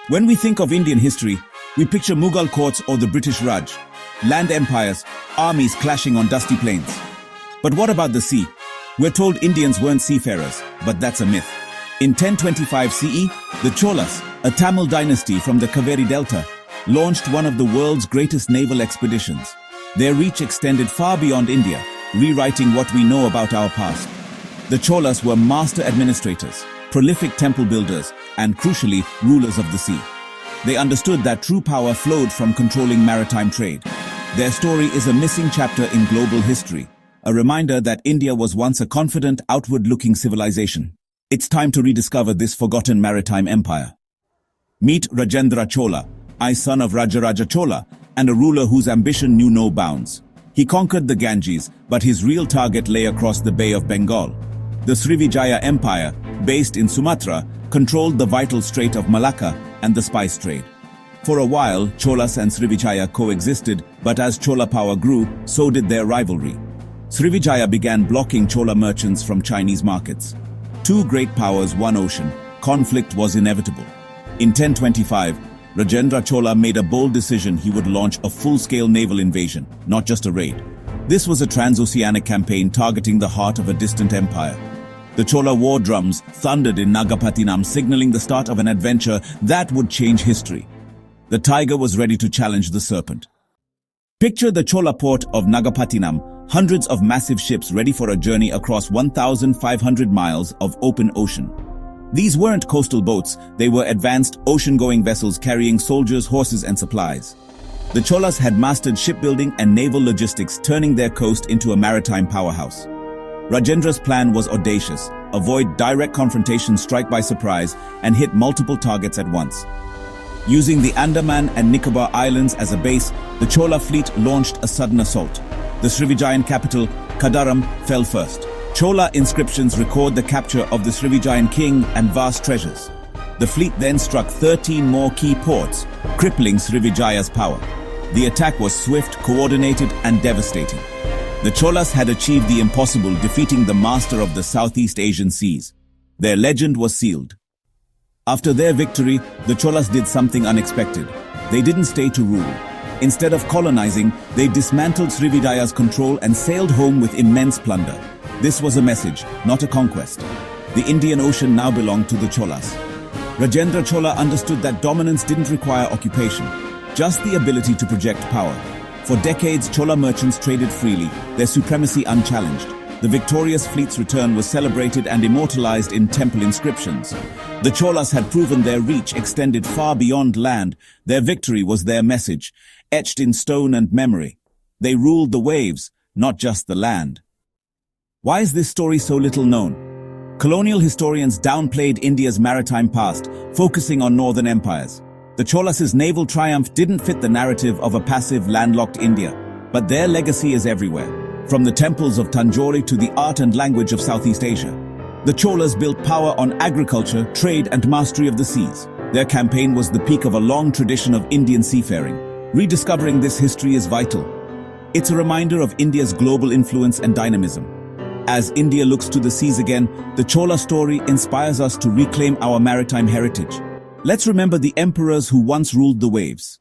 When we think of Indian history, we picture Mughal courts or the British Raj, land empires, armies clashing on dusty plains. But what about the sea? We're told Indians weren't seafarers, but that's a myth. In 1025 CE, the Cholas, a Tamil dynasty from the Kaveri Delta, launched one of the world's greatest naval expeditions. Their reach extended far beyond India, rewriting what we know about our past. The Cholas were master administrators, prolific temple builders, and crucially, rulers of the sea. They understood that true power flowed from controlling maritime trade. Their story is a missing chapter in global history, a reminder that India was once a confident, outward-looking civilization. It's time to rediscover this forgotten maritime empire. Meet Rajendra Chola, son of Rajaraja Chola, and a ruler whose ambition knew no bounds. He conquered the Ganges, but his real target lay across the Bay of Bengal. The Srivijaya Empire, based in Sumatra, controlled the vital Strait of Malacca and the spice trade. For a while, Cholas and Srivijaya coexisted, but as Chola power grew, so did their rivalry. Srivijaya began blocking Chola merchants from Chinese markets. Two great powers, one ocean. Conflict was inevitable. In 1025, Rajendra Chola made a bold decision. He would launch a full-scale naval invasion, not just a raid. This was a transoceanic campaign targeting the heart of a distant empire. The Chola war drums thundered in Nagapattinam, signaling the start of an adventure that would change history. The tiger was ready to challenge the serpent. Picture the Chola port of Nagapattinam, hundreds of massive ships ready for a journey across 1,500 miles of open ocean. These weren't coastal boats, they were advanced ocean-going vessels carrying soldiers, horses, and supplies. The Cholas had mastered shipbuilding and naval logistics, turning their coast into a maritime powerhouse. Rajendra's plan was audacious: avoid direct confrontation, strike by surprise, and hit multiple targets at once. Using the Andaman and Nicobar Islands as a base, the Chola fleet launched a sudden assault. The Srivijayan capital, Kadaram, fell first. Chola inscriptions record the capture of the Srivijayan king and vast treasures. The fleet then struck 13 more key ports, crippling Srivijaya's power. The attack was swift, coordinated, and devastating. The Cholas had achieved the impossible, defeating the master of the Southeast Asian seas. Their legend was sealed. After their victory, the Cholas did something unexpected. They didn't stay to rule. Instead of colonizing, they dismantled Srivijaya's control and sailed home with immense plunder. This was a message, not a conquest. The Indian Ocean now belonged to the Cholas. Rajendra Chola understood that dominance didn't require occupation, just the ability to project power. For decades, Chola merchants traded freely, their supremacy unchallenged. The victorious fleet's return was celebrated and immortalized in temple inscriptions. The Cholas had proven their reach extended far beyond land. Their victory was their message, etched in stone and memory. They ruled the waves, not just the land. Why is this story so little known? Colonial historians downplayed India's maritime past, focusing on northern empires. The Cholas' naval triumph didn't fit the narrative of a passive, landlocked India, but their legacy is everywhere, from the temples of Tanjore to the art and language of Southeast Asia. The Cholas built power on agriculture, trade, and mastery of the seas. Their campaign was the peak of a long tradition of Indian seafaring. Rediscovering this history is vital. It's a reminder of India's global influence and dynamism. As India looks to the seas again, the Chola story inspires us to reclaim our maritime heritage. Let's remember the emperors who once ruled the waves.